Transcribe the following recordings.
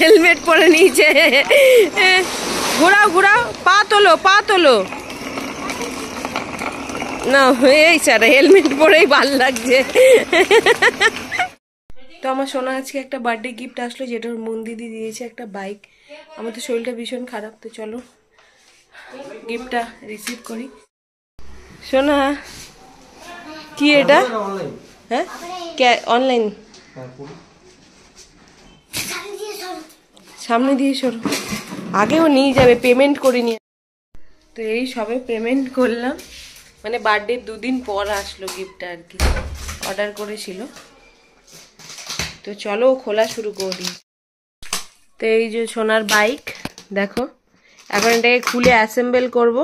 Helmet পরে নিয়েছে। ঘোরাও ঘোরাও, পা তোলো পা তোলো। না এই স্যার হেলমেট পরেই ভাল লাগছে। তো আমার সোনা আজকে একটা বার্থডে গিফট আসলো, যেটা ওর মন দিদি দিয়েছে, একটা বাইক। আমার তো শরীরটা ভীষণ খারাপ, তো চলো গিফটটা রিসিভ করি। সোনা কি এটা? হ্যাঁ অনলাইন, সামনে দিয়ে সরো, আগেও নিয়ে যাবে, পেমেন্ট করে নিয়ে। তো এই সবে পেমেন্ট করলাম, মানে বার্থডে 2 দিন পর আসলো গিফটটা আর কি, অর্ডার করেছিল। তো চলো খোলা শুরু করি। তো এই যে সোনার বাইক দেখো, এখন এটাকে খুলে অ্যাসেম্বল করব।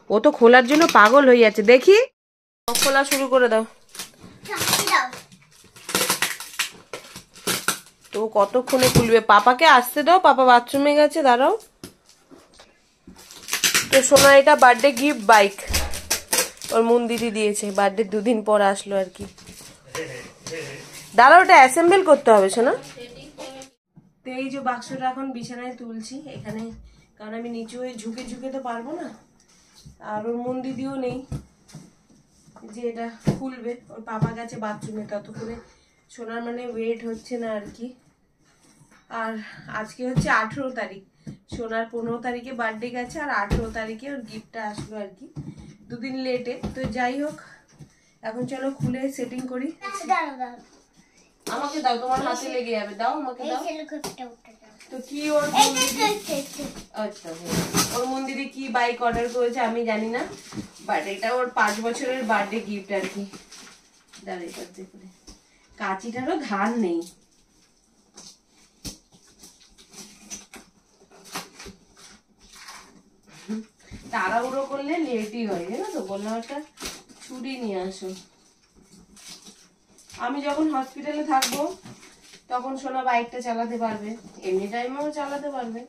ও তো খোলার জন্য পাগল হয়ে যাচ্ছে, দেখি খোলা শুরু করে দাও। তো কতক্ষণে খুলবে? পাপাকে আসতে দাও, পাপা বাথরুমে গেছে, দাঁড়াও। তো সোনা এটা বার্থডে গিফট বাইক ওর মন দিদি দিয়েছে, বার্থডে 2 দিন পর আসলো আর কি। দাঁড়াও, ওটা অ্যাসেম্বল করতে হবে সোনা। তো এই যে বাক্সটা এখন বিছানায় তুলছি এখানে, কারণ আমি নিচু হয়ে ঝুঁকে ঝুঁকে তো পারবো না, আর ওর মন দিদিও নেই যে এটা খুলবে। ওর পাপা গেছে বাথরুমে, ততক্ষণে সোনার মানে ওয়েট হচ্ছে না আর কি। আর আজকে হচ্ছে 18 তারিখ, সোনার 15 তারিখে বার্থডে গেছে, আর 18 তারিখে ওর গিফটটা আসলো আর কি, 2 দিন লেটে। তো যাই হোক, এখন চলো খুলে সেটিং করি। আমাকে দাও, তোমার হাতে লেগে যাবে, দাও আমাকে দাও। তো কি ওর আচ্ছা, ওর মন দিদি কি বাইক অর্ডার করেছে আমি জানি না, বাট এটা ওর 5 বছরের বার্থডে গিফট আর কি। দাঁড়িয়ে করতে করে কাঁচিটারও ধার নেই। তাড়াহুড়ো করলে লেটই হয়, জানো তো। বললাম একটা ছুরি নিয়ে আসো। আমি যখন হসপিটালে থাকবো তখন সোনা বাইকটা চালাতে পারবে, এমনি টাইমেও চালাতে পারবে।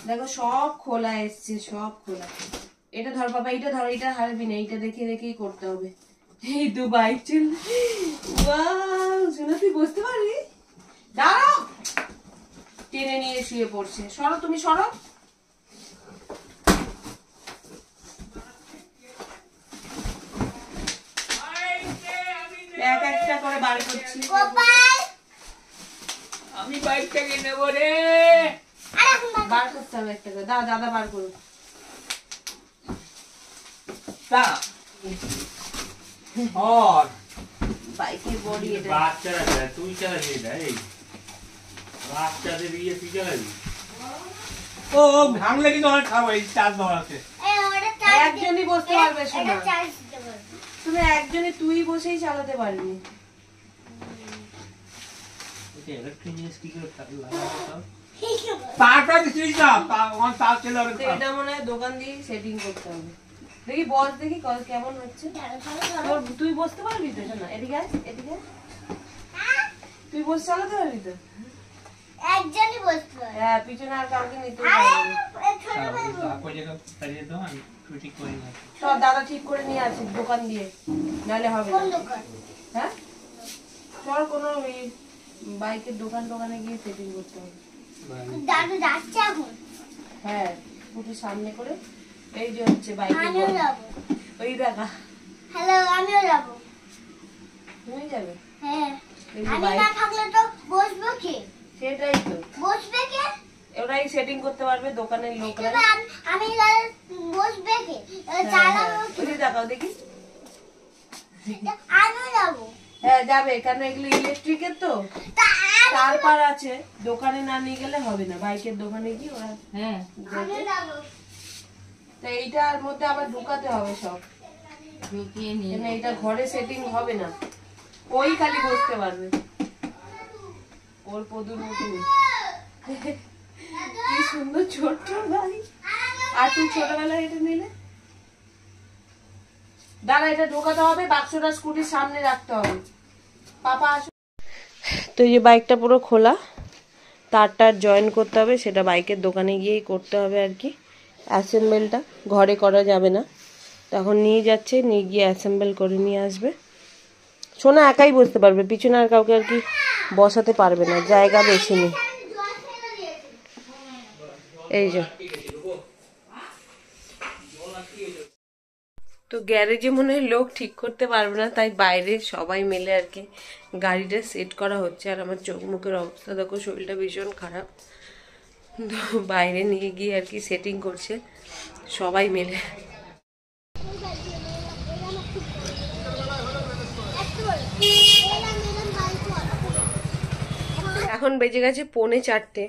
দেখো সব খোলা এসছে, সব খোলা। এটা ধর বাবা, এটা ধর, এটা হারবি না, এটা দেখে দেখেই করতে হবে। এই তো বাইক চল। সোনা তুই বসতে পারবি? দাঁড়াও, টেনে নিয়ে শুয়ে পড়ছে। সরো তুমি, সরো। এক একটা করে বার করছি। আমি বাইকটাকে নেব রে, বার করতে হবে একটা করে। দাদা বার করো। বাইকের বডি এটা বাচ্চারা, তুই চালাবি না, এই বাচ্চাদের ইয়ে তুই চালাবি। ও ভাঙলে কিন্তু অনেক খাবো, এই চার্জ দেওয়া আছে। একজনই বসতে পারবে শোনা, তুমি একজনে তুই বসেই চালাতে পারবি। এটা মনে হয় দোকান দিয়ে সেটিং করতে হবে। দেখি বস, দেখি কেমন হচ্ছে। তুই বসতে পারবি তো শোনা, এদিকে এদিকে তুই বসে চালাতে পারবি তো? একজনই বসতে পারবে। হ্যাঁ, পিছনে আর কাউকে নিতে পারবে না। সব দাদা ঠিক করে নিয়ে আসিস দোকান দিয়ে, নাহলে হবে না। হ্যাঁ চল, কোনো বাইকের দোকানে গিয়ে সেটিং করতে হবে। দাদু যাচ্ছে এখন। হ্যাঁ, পুরো সামনে করে। এই যে হচ্ছে বাইকে ওই দেখা। হ্যালো, আমিও যাব। তুমি যাবে? হ্যাঁ। আমি না থাকলে তো বসবো কে? সেটাই তো, বসবে কে? ওরাই সেটিং করতে পারবে দোকানের লোকরা। আমি বসবে কে? চালাবো কি? দেখাও দেখি। আমিও যাব। হ্যাঁ যাবে, কেন এগুলো ইলেকট্রিকের তো, তারপর আছে, দোকানে না নিয়ে গেলে হবে না। বাইকের দোকানে কি ওরা। হ্যাঁ তো এইটার মধ্যে আবার ঢুকাতে হবে সব, ঢুকিয়ে নিয়ে। এটা ঘরে সেটিং হবে না, ওই খালি বসতে পারবে। ওর পদুর মতো কি সুন্দর ছোট্ট গাড়ি। আর তুই ছোটবেলায় এটা নিলে। দাঁড়া, এটা ঢোকাতে হবে, বাক্সটা স্কুটির সামনে রাখতে হবে। পাপা আসো। তো এই যে বাইকটা পুরো খোলা, তারটা জয়েন করতে হবে, সেটা বাইকের দোকানে গিয়েই করতে হবে আর কি। অ্যাসেম্বলটা ঘরে করা যাবে না, তখন নিয়ে যাচ্ছে, নিয়ে গিয়ে অ্যাসেম্বল করে নিয়ে আসবে। সোনা একাই বসতে পারবে, পিছনে আর কাউকে আর কি বসাতে পারবে না, জায়গা বেশি নেই। এই যে তো গ্যারেজে মনে হয় লোক ঠিক করতে পারবে না, তাই বাইরে সবাই মিলে আর কি গাড়িটা সেট করা হচ্ছে। আর আমার চোখ মুখের অবস্থা দেখো, শরীরটা ভীষণ খারাপ। তো বাইরে নিয়ে গিয়ে আর কি সেটিং করছে সবাই মিলে। এখন বেজে গেছে 3:45।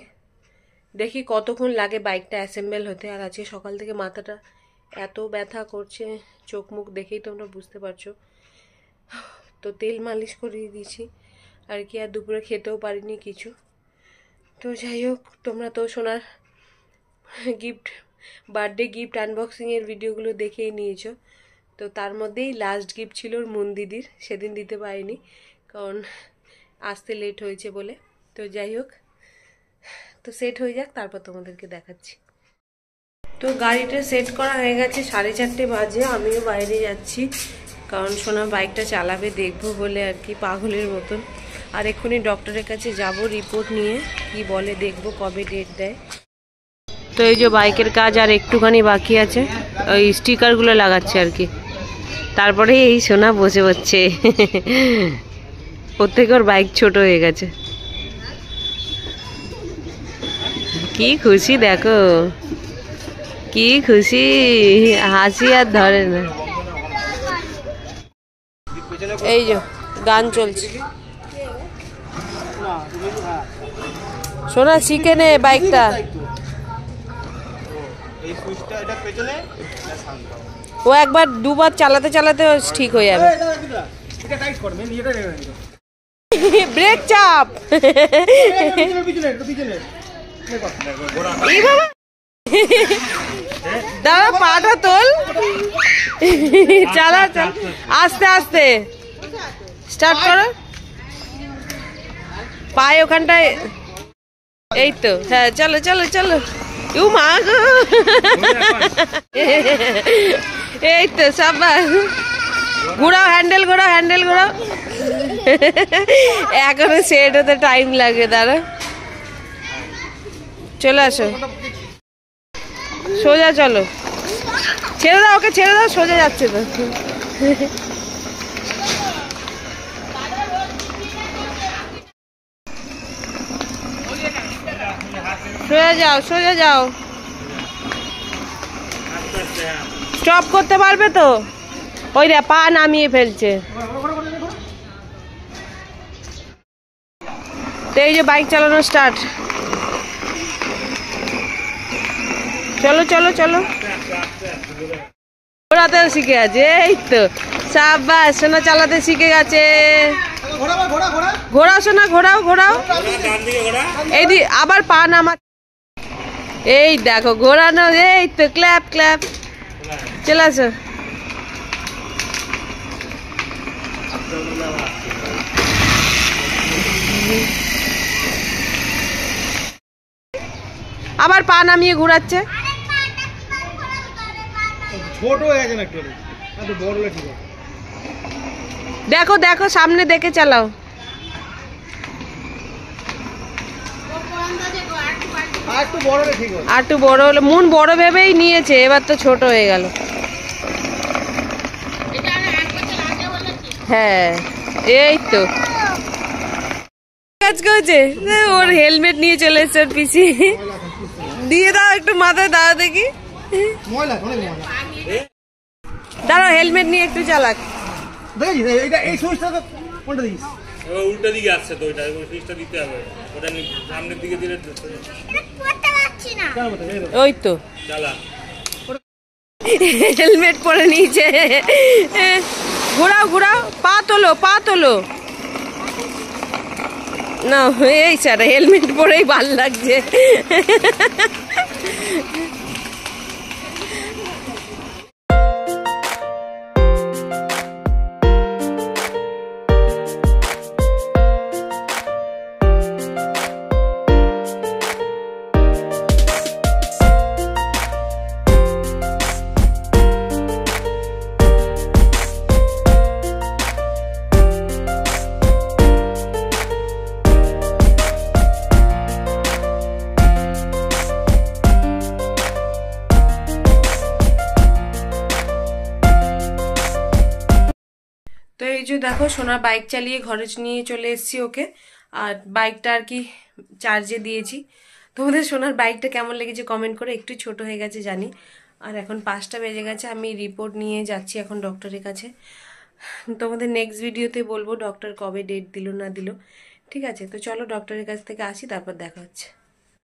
দেখি কতক্ষণ লাগে বাইকটা অ্যাসেম্বল হতে। আর আজকে সকাল থেকে মাথাটা এত ব্যথা করছে, চোখ মুখ দেখেই তোমরা বুঝতে পারছো। তো তেল মালিশ করিয়ে দিয়েছি আর কি, আর দুপুরে খেতেও পারিনি কিছু। তো যাই হোক, তোমরা তো সোনার গিফট, বার্থডে গিফট আনবক্সিংয়ের ভিডিওগুলো দেখেই নিয়েছো। তো তার মধ্যেই লাস্ট গিফট ছিল ওর মন দিদির, সেদিন দিতে পারিনি কারণ আসতে লেট হয়েছে বলে। তো যাই হোক, তো সেট হয়ে যাক, তারপর তোমাদেরকে দেখাচ্ছি। তো গাড়িটা সেট করা হয়ে গেছে, 4:30 বাজে। আমিও বাইরে যাচ্ছি কারণ সোনা বাইকটা চালাবে দেখবো বলে আর কি, পাগলের মতন। আর এক্ষুনি ডক্টরের কাছে যাব রিপোর্ট নিয়ে, কি বলে দেখবো কবে ডেট দেয়। তো এই যে বাইকের কাজ আর একটুখানি বাকি আছে, ওই স্টিকারগুলো লাগাচ্ছে আর কি, তারপরে এই সোনা বসে পড়ছে। ওর থেকে ওর বাইক ছোট হয়ে গেছে, কি খুশি দেখো, কি খুশি, হাসি আর ধরে না। এই যে গান চলছে, সোনা শিখে নে বাইকটা। ও একবার দুবার চালাতে চালাতে ঠিক হয়ে যাবে। ব্রেক চাপ, দাঁড়া পাটা তোল, চালা চাল, আস্তে আস্তে স্টার্ট করো, পায়ে ওখানটায়। এই তো, হ্যাঁ চলো চলো চলো, ইউ মা গো, এই তো সাবাস, ঘোরাও হ্যান্ডেল, ঘোরাও হ্যান্ডেল, ঘোরাও। এখনো সেট হতে টাইম লাগে, দাঁড়া, চলে আসো, সোজা চলো, ছেড়ে দাও ওকে, ছেড়ে দাও, সোজা যাচ্ছে তো। সোজা যাও, সোজা যাও, স্টপ করতে পারবে তো? ওই রে পা নামিয়ে ফেলছে। তো এই যে বাইক চালানো স্টার্ট, চলো চলো চলো, ঘোরাতেও শিখে আছে, এই তো সাবাস, সোনা চালাতে শিখে গেছে। ঘোরাও সোনা, ঘোরাও ঘোরাও, এই দি আবার পা নামা, এই দেখো ঘোরানো, এই তো ক্ল্যাপ ক্ল্যাপ, চলে আসো। আবার পা নামিয়ে ঘোরাচ্ছে, ছোট হয়ে গেছে না একটু, এত বড় হলে ঠিক আছে। দেখো দেখো সামনে দেখে চালাও, আর একটু বড় হলে ঠিক হবে, আর একটু বড় হলে, মন বড় ভেবেই নিয়েছে, এবার তো ছোট হয়ে গেল। হ্যাঁ এই তো কাজ করছে, ওর হেলমেট নিয়ে চলে এসছে ওর পিসি, দিয়ে দাও একটু মাথায়, দাও দেখি, দাঁড়াও হেলমেট নিয়ে একটু চালাক। উল্টা দিকে আসছে তো, ওইটা সুইচটা দিতে হবে, ওটা সামনের দিকে দিলে ওই তো চালা, হেলমেট পরে নিয়েছে। ঘোরাও ঘোরাও, পা তোলো, পা তোলো না, এই স্যার হেলমেট পরেই ভাল লাগছে। এই যে দেখো সোনা বাইক চালিয়ে ঘরে নিয়ে চলে এসেছি ওকে। আর বাইকটা আর কি চার্জে দিয়েছি। তোমাদের সোনার বাইকটা কেমন লেগেছে কমেন্ট করে। একটু ছোট হয়ে গেছে জানি। আর এখন 5টা বেজে গেছে, আমি রিপোর্ট নিয়ে যাচ্ছি এখন ডক্টরের কাছে। তোমাদের নেক্সট ভিডিওতে বলবো ডক্টর কবে ডেট দিল না দিল। ঠিক আছে, তো চলো ডক্টরের কাছ থেকে আসি, তারপর দেখা হচ্ছে।